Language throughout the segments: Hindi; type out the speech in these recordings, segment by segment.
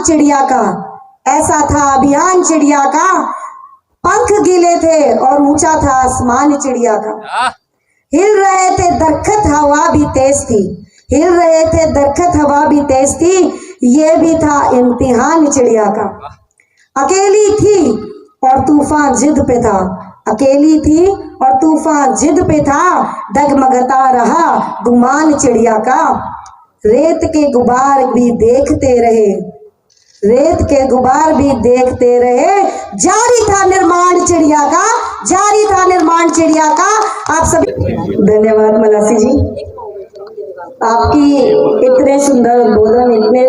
चिड़िया का, ऐसा था अभियान चिड़िया का, पंख गीले थे और ऊंचा था आसमान चिड़िया का। हिल रहे थे दरखत, हवा भी तेज थी, हिल रहे थे दरखत, हवा भी तेज थी, ये भी था इम्तिहान चिड़िया का। अकेली थी और तूफान जिद पे था, अकेली थी और तूफान जिद पे था, डगमगता रहा गुमान चिड़िया का। रेत के गुबार भी देखते रहे, रेत के गुबार भी देखते रहे, जारी था निर्माण चिड़िया का, जारी था निर्माण चिड़िया का। आप सभी धन्यवाद मलासी जी, आपकी इतने सुंदर उद्बोधन, इतने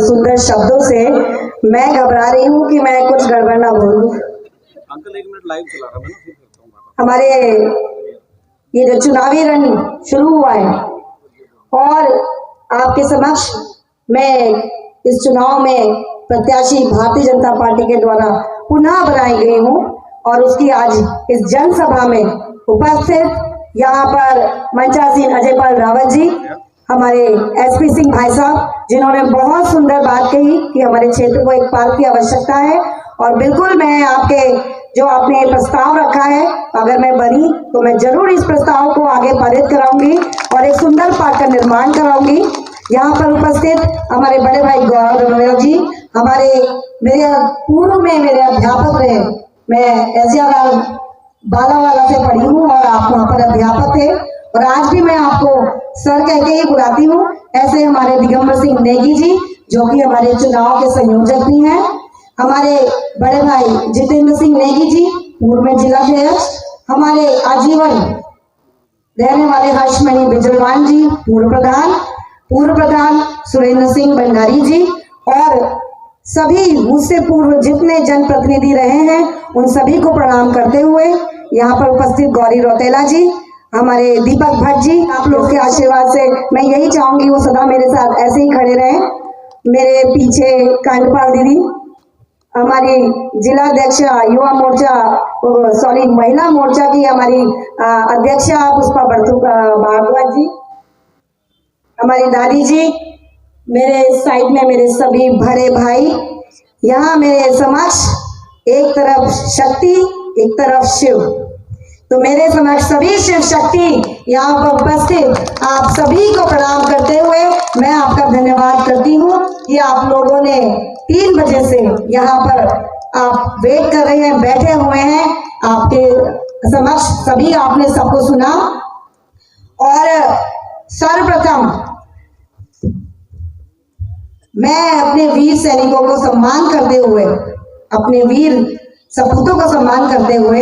सुंदर शब्दों से मैं घबरा रही हूँ कि मैं कुछ गड़बड़ ना बोलूं। अंकल 1 मिनट लाइव चला रहा मैं ना, फिर करता हूँ। हमारे ये जो चुनावी रण शुरू हुआ है और आपके समक्ष मैं इस चुनाव में प्रत्याशी भारतीय जनता पार्टी के द्वारा पुनः बनाई गई हूँ और उसकी आज इस जनसभा में उपस्थित यहाँ पर मंचासीन अजयपाल रावत जी, हमारे एसपी सिंह भाई साहब, जिन्होंने बहुत सुंदर बात कही कि हमारे क्षेत्र को एक पार्क की आवश्यकता है। और बिल्कुल मैं आपके जो आपने प्रस्ताव रखा है, अगर मैं बनी तो मैं जरूर इस प्रस्ताव को आगे पारित कराऊंगी और एक सुंदर पार्क का निर्माण कराऊंगी। यहाँ पर उपस्थित हमारे बड़े भाई गौरव जी, हमारे मेरे पूर्व में मेरे अध्यापक रहे, मैं एसआर बालावाला से पढ़ी हूँ और आप वहाँ पर अध्यापक थे और आज भी मैं आपको सर कह के ही बुलाती हूँ। ऐसे हमारे दिगंबर सिंह नेगी जी, जो कि हमारे चुनाव के संयोजक भी हैं, हमारे बड़े भाई जितेंद्र सिंह नेगी जी, पूर्व में जिलाध्यक्ष, हमारे आजीवन रहने वाले हर्षमणि बिजलवान जी, पूर्व प्रधान सुरेंद्र सिंह भंडारी जी, और सभी मुझसे पूर्व जितने जनप्रतिनिधि रहे हैं उन सभी को प्रणाम करते हुए यहाँ पर उपस्थित गौरी रौतेला जी, हमारे दीपक भट्ट जी, आप लोग के आशीर्वाद से मैं यही चाहूंगी वो सदा मेरे साथ ऐसे ही खड़े रहें। मेरे पीछे कांडपाल दीदी, हमारी जिला अध्यक्षा युवा मोर्चा महिला मोर्चा की हमारी अध्यक्षा पुष्पा भारद्वाज जी, हमारी दादी जी, मेरे साइड में मेरे सभी बड़े भाई, यहाँ मेरे समक्ष एक तरफ शक्ति एक तरफ शिव, तो मेरे समक्ष सभी शिव शक्ति यहाँ पर उपस्थित आप सभी को प्रणाम करते हुए मैं आपका धन्यवाद करती हूँ कि आप लोगों ने 3 बजे से यहाँ पर आप वेट कर रहे हैं, बैठे हुए हैं, आपके समक्ष सभी आपने सबको सुना। और सर्वप्रथम मैं अपने वीर सैनिकों को सम्मान करते हुए, अपने वीर सपूतों को सम्मान करते हुए,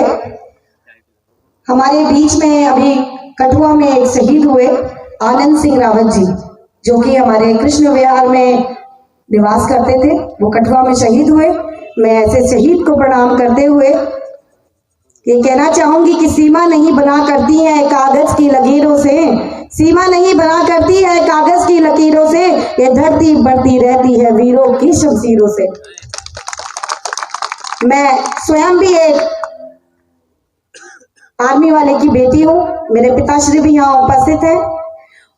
हमारे बीच में अभी कठुआ में एक शहीद हुए आनंद सिंह रावत जी, जो कि हमारे कृष्ण विहार में निवास करते थे, वो कठुआ में शहीद हुए। मैं ऐसे शहीद को प्रणाम करते हुए ये कहना चाहूंगी कि सीमा नहीं बना करती है कागज की लकीरों से, सीमा नहीं बना करती है कागज की लकीरों से, ये धरती बढ़ती रहती है वीरों की शमशीरों से। मैं स्वयं भी एक आर्मी वाले की बेटी हूँ, मेरे पिताश्री भी यहाँ उपस्थित हैं,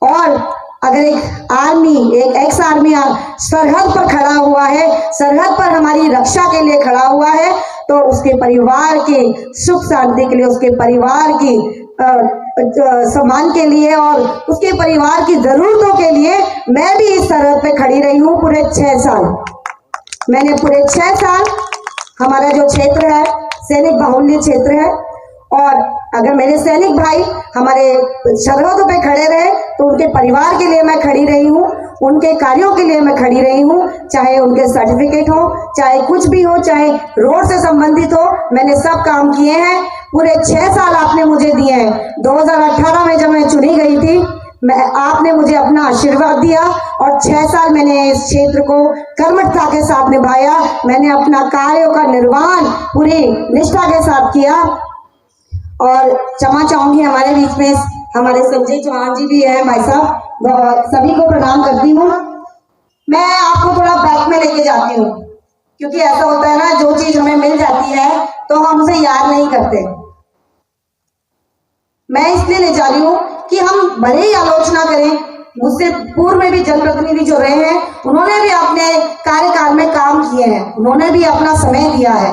और अगर एक एक्स आर्मी सरहद पर खड़ा हुआ है, सरहद पर हमारी रक्षा के लिए खड़ा हुआ है, तो उसके परिवार की सुख शांति के लिए, उसके परिवार की सम्मान के लिए और उसके परिवार की जरूरतों के लिए मैं भी इस सरहद पे खड़ी रही हूँ पूरे 6 साल। मैंने पूरे 6 साल, हमारा जो क्षेत्र है सैनिक बाहुल्य क्षेत्र है, और अगर मेरे सैनिक भाई हमारे सरहदों पे खड़े रहे तो उनके परिवार के लिए मैं खड़ी रही हूँ, उनके कार्यों के लिए मैं खड़ी रही हूँ, चाहे उनके सर्टिफिकेट हो, चाहे कुछ भी हो, चाहे रोड से संबंधित हो, मैंने सब काम किए हैं। पूरे 6 साल आपने मुझे दिए हैं। 2018 में जब मैं चुनी गई थी, आपने मुझे अपना आशीर्वाद दिया और 6 साल मैंने इस क्षेत्र को कर्मठता के साथ निभाया। मैंने अपना कार्यों का निर्वहन पूरी निष्ठा के साथ किया। और क्षमा चाहूंगी, हमारे बीच में हमारे संजय चौहान जी भी है, भाई साहब, सभी को प्रणाम करती हूँ। मैं आपको थोड़ा बैक में लेके जाती हूँ, क्योंकि ऐसा होता है ना, जो चीज हमें मिल जाती है तो हम उसे याद नहीं करते। मैं इसलिए ले जा रही हूँ कि हम भले ही आलोचना करें, मुझसे पूर्व में भी जनप्रतिनिधि जो रहे हैं उन्होंने भी अपने कार्यकाल में काम किए हैं, उन्होंने भी अपना समय दिया है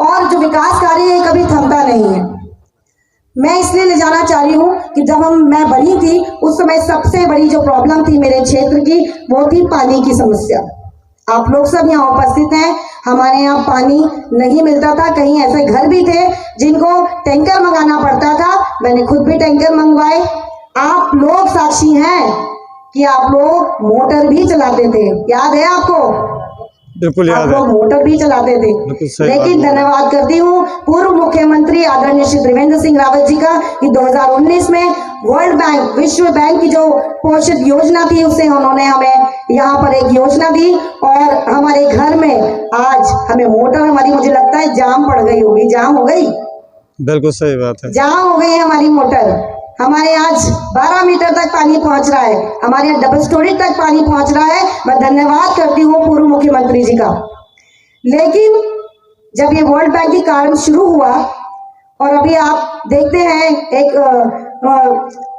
और जो विकास कार्य है कभी थमता नहीं है। मैं इसलिए ले जाना चाह रही हूँ कि जब मैं बनी थी उस समय सबसे बड़ी जो प्रॉब्लम थी मेरे क्षेत्र की वो थी पानी की समस्या। आप लोग सब यहाँ उपस्थित हैं, हमारे यहाँ पानी नहीं मिलता था, कहीं ऐसे घर भी थे जिनको टैंकर मंगाना पड़ता था। मैंने खुद भी टैंकर मंगवाए। आप लोग साक्षी हैं कि आप लोग मोटर भी चलाते थे, याद है आपको? बिल्कुल आप याद लोग है। मोटर भी चलाते थे। लेकिन धन्यवाद करती हूँ पूर्व मुख्यमंत्री आदरणीय श्री त्रिवेंद्र सिंह रावत जी का कि 2019 में वर्ल्ड बैंक, विश्व बैंक की जो पोषित योजना थी उससे उन्होंने हमें यहाँ पर एक योजना दी और हमारे घर में आज हमें मोटर, हमारी मुझे लगता है जाम पड़ गई होगी, जाम हो गई, बिल्कुल सही बात है। जाम हो गई हमारी मोटर। हमारे आज 12 मीटर तक पानी पहुंच रहा है, हमारे यहाँ डबल स्टोरी तक पानी पहुंच रहा है। मैं धन्यवाद करती हूँ पूर्व मुख्यमंत्री जी का। लेकिन जब ये वर्ल्ड बैंक की कार्य शुरू हुआ और अभी आप देखते हैं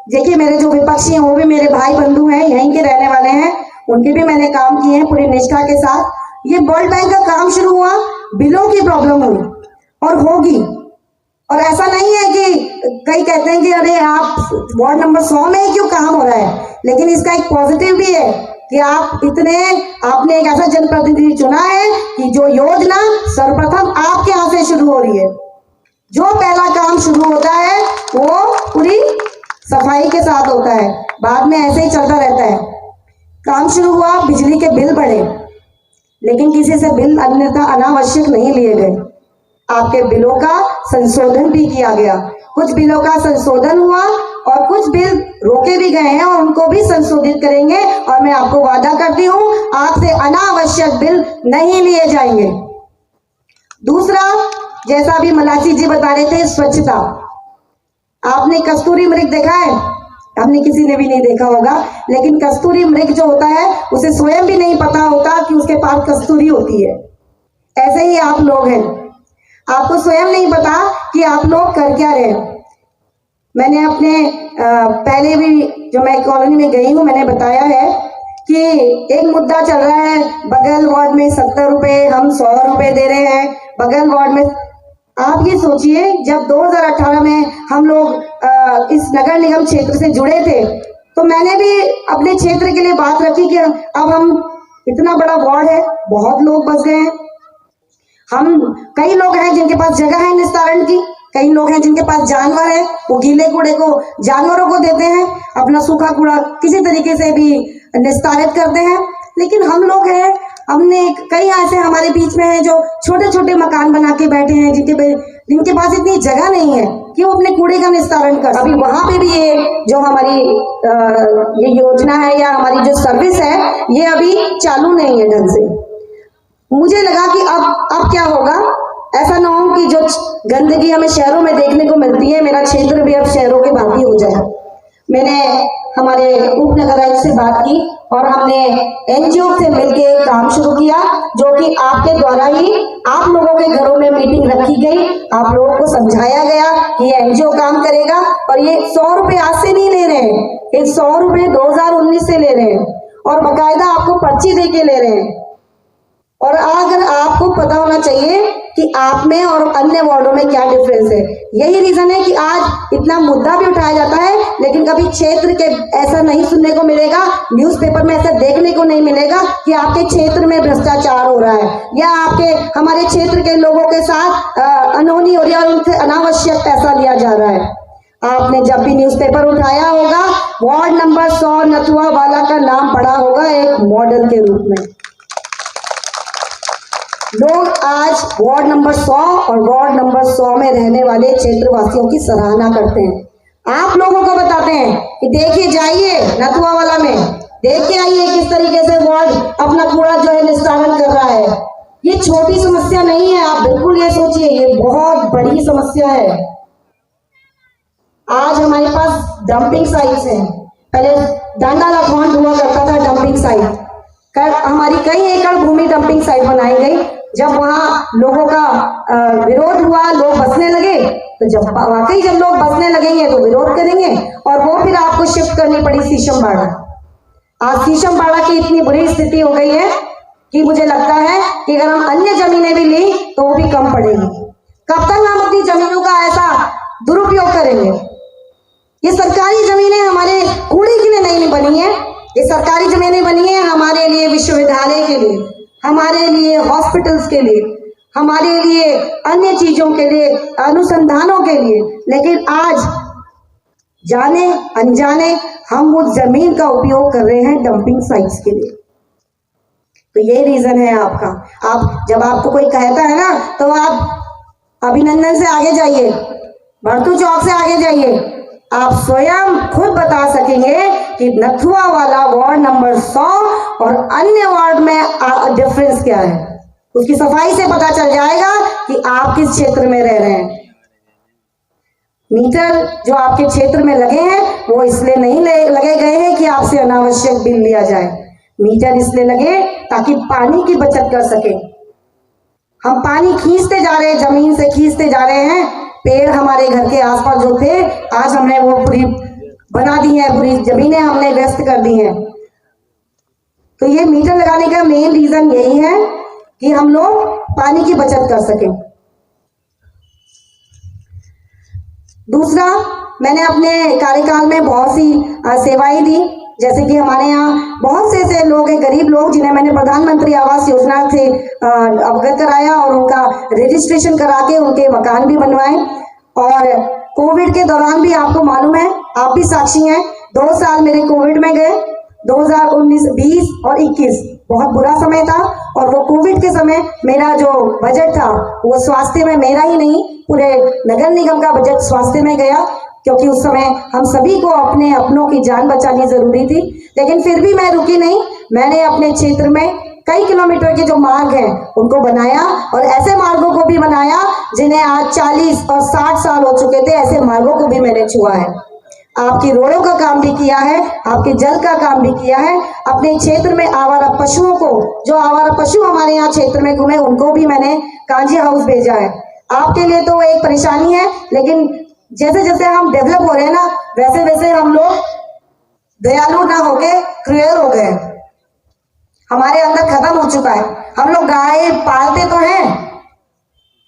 देखिए मेरे जो विपक्षी हैं वो भी मेरे भाई बंधु हैं, यहीं के रहने वाले हैं, उनके भी मैंने काम किए हैं पूरी निष्ठा के साथ। ये वर्ल्ड बैंक का काम शुरू हुआ, बिलों की प्रॉब्लम हुई और होगी। और ऐसा नहीं है कि कई कहते हैं कि अरे आप वार्ड नंबर 100 में क्यों काम हो रहा है, लेकिन इसका एक पॉजिटिव भी है कि आपने एक ऐसा जनप्रतिनिधि चुना है कि जो योजना सर्वप्रथम आपके यहाँ से शुरू हो रही है। जो पहला काम शुरू होता है वो पूरी सफाई के साथ होता है, बाद में ऐसे ही चलता रहता है। काम शुरू हुआ, बिजली के बिल बढ़े, लेकिन किसी से बिल अन्यथा अनावश्यक नहीं लिए गए। आपके बिलों का संशोधन भी किया गया, कुछ बिलों का संशोधन हुआ और कुछ बिल रोके भी गए हैं और उनको भी संशोधित करेंगे। और मैं आपको वादा करती हूँ आपसे अनावश्यक बिल नहीं लिए जाएंगे। दूसरा, जैसा अभी मलासी जी बता रहे थे, स्वच्छता। आपने कस्तूरी मृग देखा है? हमने किसी ने भी नहीं देखा होगा, लेकिन कस्तूरी मृग जो होता है उसे स्वयं भी नहीं पता होता कि उसके पास कस्तूरी होती है। ऐसे ही आप लोग हैं, आपको स्वयं नहीं पता कि आप लोग कर क्या रहे। मैंने अपने पहले भी जो मैं कॉलोनी में गई हूँ मैंने बताया है कि एक मुद्दा चल रहा है, बगल वार्ड में 70 रुपए, हम 100 रुपए दे रहे हैं बगल वार्ड में। आप ये सोचिए, जब 2018 में हम लोग इस नगर निगम क्षेत्र से जुड़े थे तो मैंने भी अपने क्षेत्र के लिए बात रखी कि अब हम इतना बड़ा वार्ड है, बहुत लोग बस गए हैं, हम कई लोग हैं जिनके पास जगह है निस्तारण की, कई लोग हैं जिनके पास जानवर है, वो गीले कूड़े को जानवरों को देते हैं, अपना सूखा कूड़ा किसी तरीके से भी निस्तारित करते हैं। लेकिन हम लोग हैं, हमने कई ऐसे हमारे बीच में हैं जो छोटे छोटे मकान बना के बैठे हैं, जिनके पास इतनी जगह नहीं है कि वो अपने कूड़े का निस्तारण कर। अभी वहां पे भी ये जो हमारी ये योजना है या हमारी जो सर्विस है ये अभी चालू नहीं है ढंग से। मुझे लगा कि अब क्या होगा, ऐसा ना हो कि जो गंदगी हमें शहरों में देखने को मिलती है, मेरा क्षेत्र भी अब शहरों के भांति हो जाए। मैंने हमारे उप नगर आयुक्त से बात की और हमने एनजीओ से मिलकर काम शुरू किया, जो कि आपके द्वारा ही आप लोगों के घरों में मीटिंग रखी गई, आप लोगों को समझाया गया कि ये एनजीओ काम करेगा। और ये 100 रुपए आज से नहीं ले रहे हैं, ये 100 रुपए 2019 से ले रहे हैं और बाकायदा आपको पर्ची दे के ले रहे हैं। और अगर आपको पता होना चाहिए कि आप में और अन्य वार्डों में क्या डिफरेंस है। यही रीजन है कि आज इतना मुद्दा भी उठाया जाता है, लेकिन कभी क्षेत्र के ऐसा नहीं सुनने को मिलेगा, न्यूज़पेपर में ऐसा देखने को नहीं मिलेगा कि आपके क्षेत्र में भ्रष्टाचार हो रहा है या हमारे क्षेत्र के लोगों के साथ अनहोनी हो रही है और उनसे अनावश्यक पैसा लिया जा रहा है। आपने जब भी न्यूज़पेपर उठाया होगा, वार्ड नंबर 100 नथुआ वाला का नाम पड़ा होगा एक मॉडल के रूप में। लोग आज वार्ड नंबर 100 और वार्ड नंबर 100 में रहने वाले क्षेत्रवासियों की सराहना करते हैं। आप लोगों को बताते हैं कि देखिए, जाइए नथुआ वाला में, देख के आइए किस तरीके से वार्ड अपना कूड़ा जो है निस्तारण कर रहा है। ये छोटी समस्या नहीं है, आप बिल्कुल ये सोचिए, ये बहुत बड़ी समस्या है। आज हमारे पास डंपिंग साइट्स हैं, पहले डांडा लखौंड हुआ करता था डंपिंग साइट, हमारी कई एकड़ भूमि डंपिंग साइट बनाई गई। जब वहां लोगों का विरोध हुआ, लोग बसने लगे, तो जब लोग बसने लगेंगे तो विरोध करेंगे और वो फिर आपको शिफ्ट करनी पड़ी शीशमबाड़ा। आज शीशमबाड़ा की इतनी बुरी स्थिति हो गई है कि मुझे लगता है कि अगर हम अन्य जमीनें भी ली तो वो भी कम पड़ेगी। कब तक हम अपनी जमीनों का ऐसा दुरुपयोग करेंगे? ये सरकारी जमीनें हमारे कूड़े के लिए नहीं बनी है, ये सरकारी जमीनें बनी है हमारे लिए, विश्वविद्यालय के लिए, हमारे लिए हॉस्पिटल्स के लिए, हमारे लिए अन्य चीजों के लिए, अनुसंधानों के लिए। लेकिन आज जाने अनजाने हम उस जमीन का उपयोग कर रहे हैं डंपिंग साइट्स के लिए। तो ये रीजन है आपका। आप जब आपको कोई कहता है ना तो आप अभिनंदन से आगे जाइए, भरतू चौक से आगे जाइए, आप स्वयं खुद बता सकेंगे कि नथुआ वाला वार्ड नंबर 100 और अन्य वार्ड में डिफरेंस क्या है। उसकी सफाई से पता चल जाएगा कि आप किस क्षेत्र में रह रहे हैं। मीटर जो आपके क्षेत्र में लगे हैं वो इसलिए नहीं लगे गए हैं कि आपसे अनावश्यक बिल लिया जाए। मीटर इसलिए लगे ताकि पानी की बचत कर सके। हम पानी खींचते जा रहे हैं, जमीन से खींचते जा रहे हैं। पेड़ हमारे घर के आसपास जो थे आज हमने वो पूरी बना दी है, पूरी जमीनें हमने व्यस्त कर दी हैं। तो ये मीटर लगाने का मेन रीजन यही है कि हम लोग पानी की बचत कर सकें। दूसरा, मैंने अपने कार्यकाल में बहुत सी सेवाएं दी, जैसे कि हमारे यहाँ बहुत से ऐसे लोग हैं, गरीब लोग, जिन्हें मैंने प्रधानमंत्री आवास योजना से अवगत कराया और उनका रजिस्ट्रेशन करा के उनके मकान भी बनवाए। और कोविड के दौरान भी आपको मालूम है, आप भी साक्षी हैं, 2 साल मेरे कोविड में गए, 2019, 20 और 21 बहुत बुरा समय था। और वो कोविड के समय मेरा जो बजट था वो स्वास्थ्य में, मेरा ही नहीं पूरे नगर निगम का बजट स्वास्थ्य में गया, क्योंकि उस समय हम सभी को अपने अपनों की जान बचानी जरूरी थी। लेकिन फिर भी मैं रुकी नहीं, मैंने अपने क्षेत्र में कई किलोमीटर के जो मार्ग हैं उनको बनाया और ऐसे मार्गों को भी बनाया जिन्हें आज 40 और 60 साल हो चुके थे। ऐसे मार्गों को भी मैंने छुआ है। आपकी रोडों का काम भी किया है, आपके जल का काम भी किया है। अपने क्षेत्र में आवारा पशुओं को, जो आवारा पशु हमारे यहाँ क्षेत्र में घूमे, उनको भी मैंने कांजी हाउस भेजा है। आपके लिए तो एक परेशानी है, लेकिन जैसे जैसे हम डेवलप हो रहे हैं ना, वैसे वैसे हम लोग दयालु ना होके क्रूएल हो गए। हमारे अंदर खत्म हो चुका है। हम लोग गाय पालते तो हैं,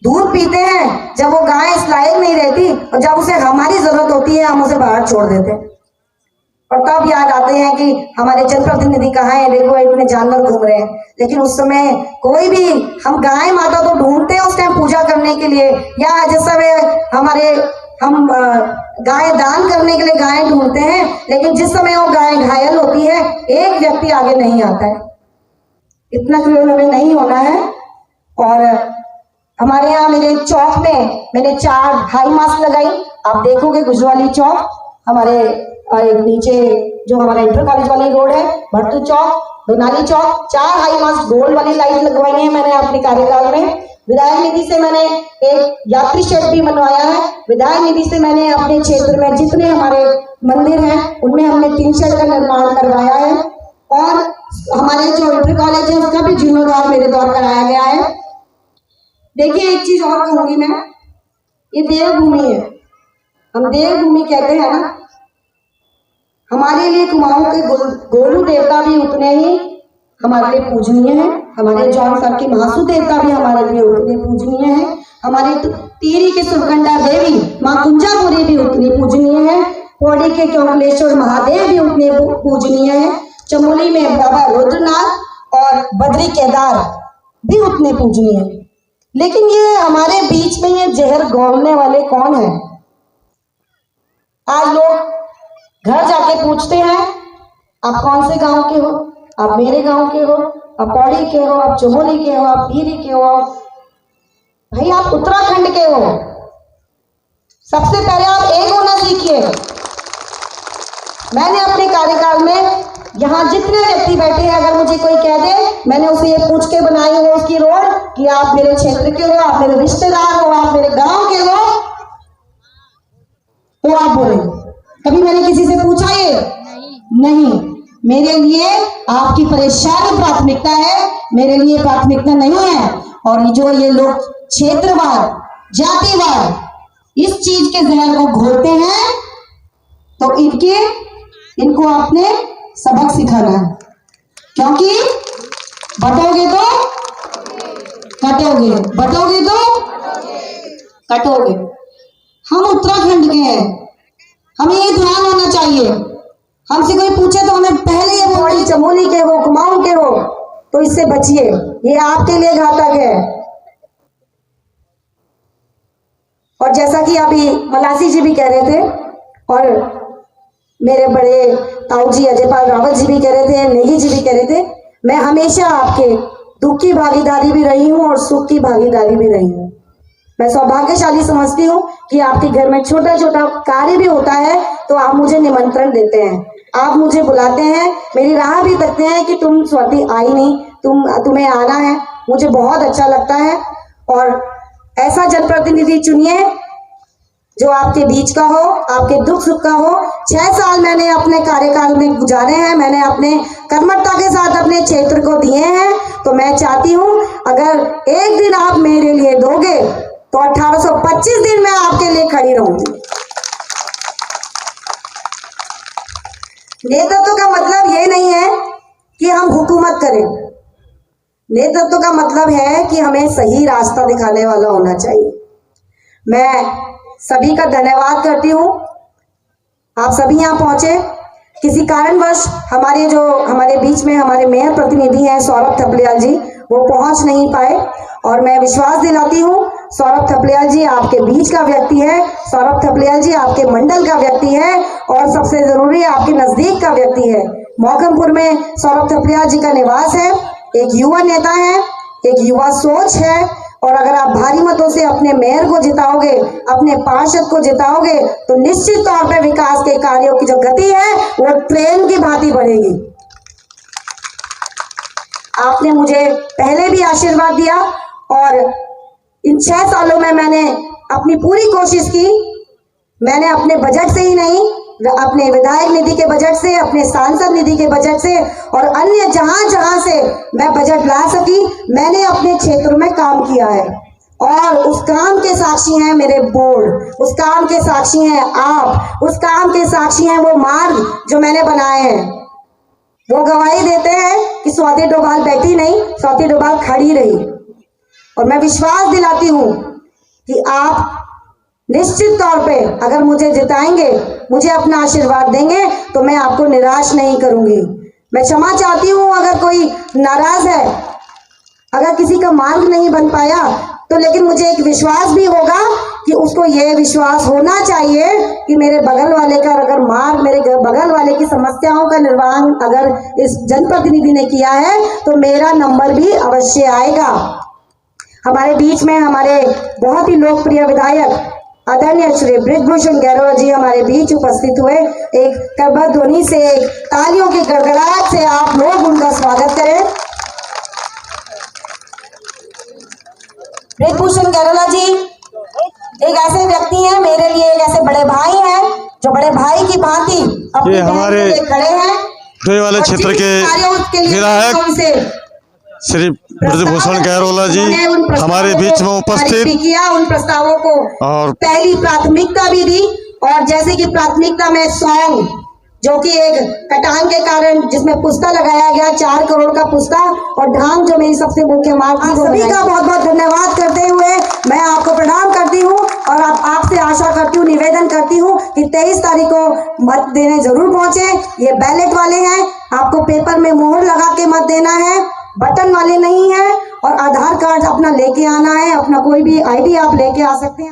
दूध पीते हैं, जब वो गाय इस लायक नहीं रहती और जब उसे हमारी जरूरत होती है हम उसे बाहर छोड़ देते हैं। और तब याद आते हैं कि हमारे जनप्रतिनिधि कहाँ हैं, देखो इतने जानवर घूम रहे हैं। लेकिन उस समय कोई भी, हम गाय माता तो ढूंढते हैं उस टाइम पूजा करने के लिए, या जिस समय हम गाय दान करने के लिए गाय ढूंढते हैं, लेकिन जिस समय वो गाय घायल होती है एक व्यक्ति आगे नहीं आता है। इतना क्रूएल हमें नहीं होना है। और हमारे यहाँ मेरे चौक में मैंने 4 हाई मास्क लगाई। आप देखोगे गुजरवाली चौक, हमारे नीचे जो हमारा इंटर कॉलेज वाली रोड है, भट्टू चौक, दोनाली चौक, 4 हाई मास्क गोल्ड वाली लाइट लगवाई है मैंने अपने कार्यकाल में। विधायक निधि से मैंने एक यात्री शेड भी बनवाया है। विधायक निधि से मैंने अपने क्षेत्र में जितने हमारे मंदिर हैं उनमें हमने 3 शेड का निर्माण करवाया है। और हमारे जो इंटर कॉलेज है उसका भी जीर्णोद्धार मेरे द्वारा कराया गया है। देखिए, एक चीज और कहूंगी मैं, ये देवभूमि है, हम देवभूमि कहते हैं ना। हमारे लिए कुमाऊं के गोलू देवता भी उतने ही हमारे लिए पूजनीय है। हमारे जौन साहब की महासु देवता भी हमारे लिए उतने पूजनीय है। हमारे टिहरी के सुरकंडा देवी माँ कुंजापुरी भी उतनी पूजनीय है। पौड़ी के चौकलेश्वर महादेव भी उतने पूजनीय है। चमोली में बाबा रुद्रनाथ और बद्री केदार भी उतने पूजनीय है। लेकिन ये हमारे बीच में ये जहर घोलने वाले कौन है? आज लोग घर जाके पूछते हैं, आप कौन से गांव के हो? आप मेरे गांव के हो, आप पौड़ी के हो, आप चमोली के हो, आप टिहरी के हो, भाई आप उत्तराखंड के हो। सबसे पहले आप एक होना सीखिए। मैंने अपने कार्यकाल में यहाँ जितने व्यक्ति बैठे हैं, अगर मुझे कोई कह दे, मैंने उसे ये पूछ के बनाई हो उसकी रोड कि आप मेरे क्षेत्र के हो, आप मेरे रिश्तेदार हो, आप मेरे गांव के हो, तो आप बोले। कभी मैंने किसी से पूछा ये? नहीं। मेरे लिए आपकी परेशानी प्राथमिकता है, मेरे लिए प्राथमिकता नहीं है। और जो ये लोग क्षेत्रवाद, जातिवाद इस चीज के जहर को घोलते हैं, तो इनको अपने सबक सिखाना है, क्योंकि बटोगे तो कटोगे, बटोगे तो कटोगे। हम उत्तराखंड के हैं, हमें ये ध्यान होना चाहिए। हमसे कोई पूछे तो हमें पहले ये बोलिए चमोली के हो, कुमाऊं के हो, तो इससे बचिए, ये आपके लिए घातक है। और जैसा कि अभी मलासी जी भी कह रहे थे और मेरे बड़े ताऊ जी अजयपाल रावत जी भी कह रहे थे, नेगी जी भी कह रहे थे, मैं हमेशा आपके दुख की भागीदारी भी रही हूँ और सुख की भागीदारी भी रही हूँ। मैं सौभाग्यशाली समझती हूँ कि आपके घर में छोटा छोटा कार्य भी होता है तो आप मुझे निमंत्रण देते हैं, आप मुझे बुलाते हैं, मेरी राह भी देखते हैं कि तुम स्वाति आई नहीं, तुम्हें आना है। मुझे बहुत अच्छा लगता है। और ऐसा जनप्रतिनिधि चुनिए जो आपके बीच का हो, आपके दुख सुख का हो। 6 साल मैंने अपने कार्यकाल में गुजारे हैं, मैंने अपने कर्मठता के साथ अपने क्षेत्र को दिए हैं, तो मैं चाहती हूँ अगर एक दिन आप मेरे लिए दोगे तो 1825 दिन मैं आपके लिए खड़ी रहूंगी। नेतृत्व का मतलब ये नहीं है कि हम हुकूमत करें, नेतृत्व का मतलब है कि हमें सही रास्ता दिखाने वाला होना चाहिए। मैं सभी का धन्यवाद करती हूँ, आप सभी यहाँ पहुंचे। किसी कारणवश हमारे बीच में हमारे मेयर प्रतिनिधि हैं सौरभ थपलियाल जी, वो पहुंच नहीं पाए, और मैं विश्वास दिलाती हूँ सौरभ थपलियाल जी आपके बीच का व्यक्ति है, सौरभ थपलियाल जी आपके मंडल का व्यक्ति है, और सबसे जरूरी आपके नजदीक का व्यक्ति है। मौकमपुर में सौरभ थपलियाल जी का निवास है, एक युवा नेता है, एक युवा सोच है, और अगर आप भारी मतों से अपने मेयर को जिताओगे, अपने पार्षद को जिताओगे, तो निश्चित तौर पे विकास के कार्यों की जो गति है वो ट्रेन की भांति बढ़ेगी। आपने मुझे पहले भी आशीर्वाद दिया और इन 6 सालों में मैंने अपनी पूरी कोशिश की। मैंने अपने बजट से ही नहीं, अपने विधायक निधि के बजट से, अपने सांसद निधि के बजट से और अन्य जहां से मैं बजट ला सकी, मैंने अपने क्षेत्र में काम किया है। और उस काम के साक्षी हैं मेरे बोर्ड, उस काम के साक्षी हैं आप, उस काम के साक्षी हैं वो मार्ग जो मैंने बनाए हैं। वो गवाही देते हैं कि स्वाति डोभाल बैठी नहीं, स्वाति डोभाल खड़ी रही। और मैं विश्वास दिलाती हूँ कि आप निश्चित तौर पे अगर मुझे जिताएंगे, मुझे अपना आशीर्वाद देंगे, तो मैं आपको निराश नहीं करूंगी। मैं क्षमा चाहती हूँ अगर कोई नाराज है, अगर किसी का मार्ग नहीं बन पाया, तो लेकिन मुझे एक विश्वास भी होगा कि उसको ये विश्वास होना चाहिए कि मेरे बगल वाले का अगर मार्ग, मेरे बगल वाले की समस्याओं का निर्वहन अगर इस जनप्रतिनिधि ने किया है, तो मेरा नंबर भी अवश्य आएगा। हमारे बीच में हमारे बहुत ही लोकप्रिय विधायक आदरणीय श्री बृजभूषण गैरोला जी हमारे बीच उपस्थित हुए। एक करबद्ध ध्वनि से, एक तालियों की गड़गड़ाहट से आप लोग उनका स्वागत करें। बृजभूषण गैरोला जी एक ऐसे व्यक्ति हैं, मेरे लिए एक ऐसे बड़े भाई हैं, जो बड़े भाई की भांति अपने हमारे खड़े हैं। वाले क्षेत्र के विधायक श्री बृजभूषण गैरोला जी हमारे बीच में उपस्थित किया, उन प्रस्तावों को और पहली प्राथमिकता भी दी। और जैसे कि प्राथमिकता में सॉन्ग, जो कि एक कटान के कारण जिसमें पुस्ता लगाया गया, 4 करोड़ का पुस्ता, और ढांग जो मेरी सबसे मुख्य मार्ग थी, सभी का बहुत बहुत धन्यवाद करते हुए मैं आपको प्रणाम करती हूँ और आपसे आशा करती हूँ, निवेदन करती हूँ कि 23 तारीख को मत देने जरूर पहुंचे। ये बैलेट वाले हैं, आपको पेपर में मोहर लगा के मत देना है, बटन वाले नहीं है, और आधार कार्ड अपना लेके आना है, अपना कोई भी आईडी आप लेके आ सकते हैं।